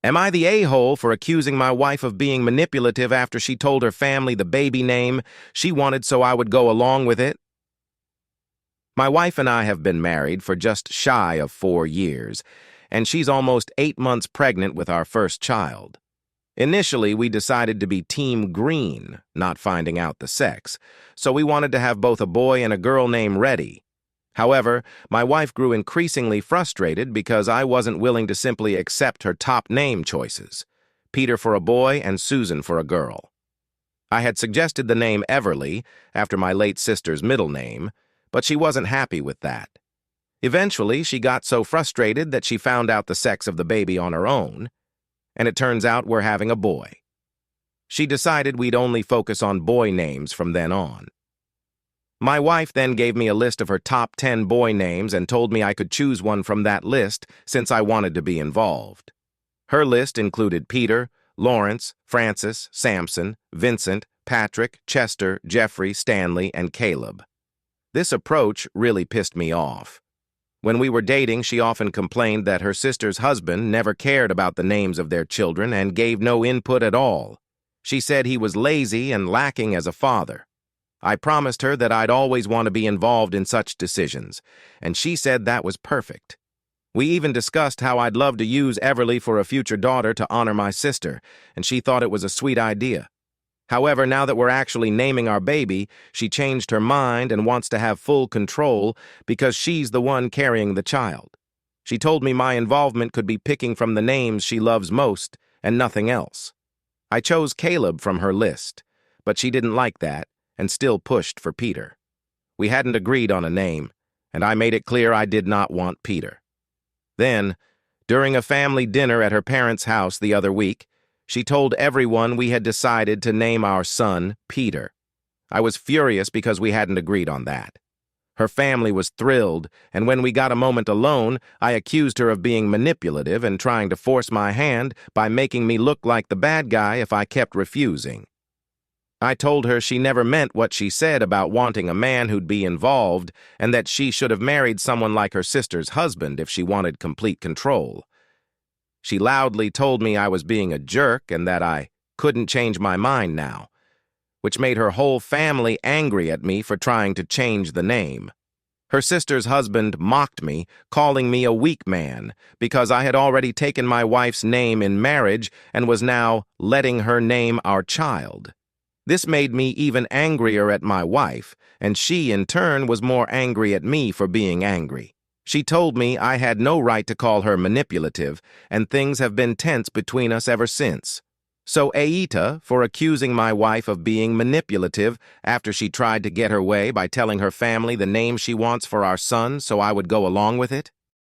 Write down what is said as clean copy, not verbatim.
Am I the a-hole for accusing my wife of being manipulative after she told her family the baby name she wanted so I would go along with it? My wife and I have been married for just shy of 4 years, and she's almost 8 months pregnant with our first child. Initially, we decided to be Team Green, not finding out the sex, so we wanted to have both a boy and a girl name ready. However, my wife grew increasingly frustrated because I wasn't willing to simply accept her top name choices, Peter for a boy and Susan for a girl. I had suggested the name Everly, after my late sister's middle name, but she wasn't happy with that. Eventually, she got so frustrated that she found out the sex of the baby on her own, and it turns out we're having a boy. She decided we'd only focus on boy names from then on. My wife then gave me a list of her top 10 boy names and told me I could choose one from that list since I wanted to be involved. Her list included Peter, Lawrence, Francis, Samson, Vincent, Patrick, Chester, Jeffrey, Stanley, and Caleb. This approach really pissed me off. When we were dating, she often complained that her sister's husband never cared about the names of their children and gave no input at all. She said he was lazy and lacking as a father. I promised her that I'd always want to be involved in such decisions, and she said that was perfect. We even discussed how I'd love to use Everly for a future daughter to honor my sister, and she thought it was a sweet idea. However, now that we're actually naming our baby, she changed her mind and wants to have full control because she's the one carrying the child. She told me my involvement could be picking from the names she loves most and nothing else. I chose Caleb from her list, but she didn't like that and still pushed for Peter. We hadn't agreed on a name, and I made it clear I did not want Peter. Then, during a family dinner at her parents' house the other week, she told everyone we had decided to name our son Peter. I was furious because we hadn't agreed on that. Her family was thrilled, and when we got a moment alone, I accused her of being manipulative and trying to force my hand by making me look like the bad guy if I kept refusing. I told her she never meant what she said about wanting a man who'd be involved and that she should have married someone like her sister's husband if she wanted complete control. She loudly told me I was being a jerk and that I couldn't change my mind now, which made her whole family angry at me for trying to change the name. Her sister's husband mocked me, calling me a weak man because I had already taken my wife's name in marriage and was now letting her name our child. This made me even angrier at my wife, and she, in turn, was more angry at me for being angry. She told me I had no right to call her manipulative, and things have been tense between us ever since. So AITA for accusing my wife of being manipulative after she tried to get her way by telling her family the name she wants for our son so I would go along with it?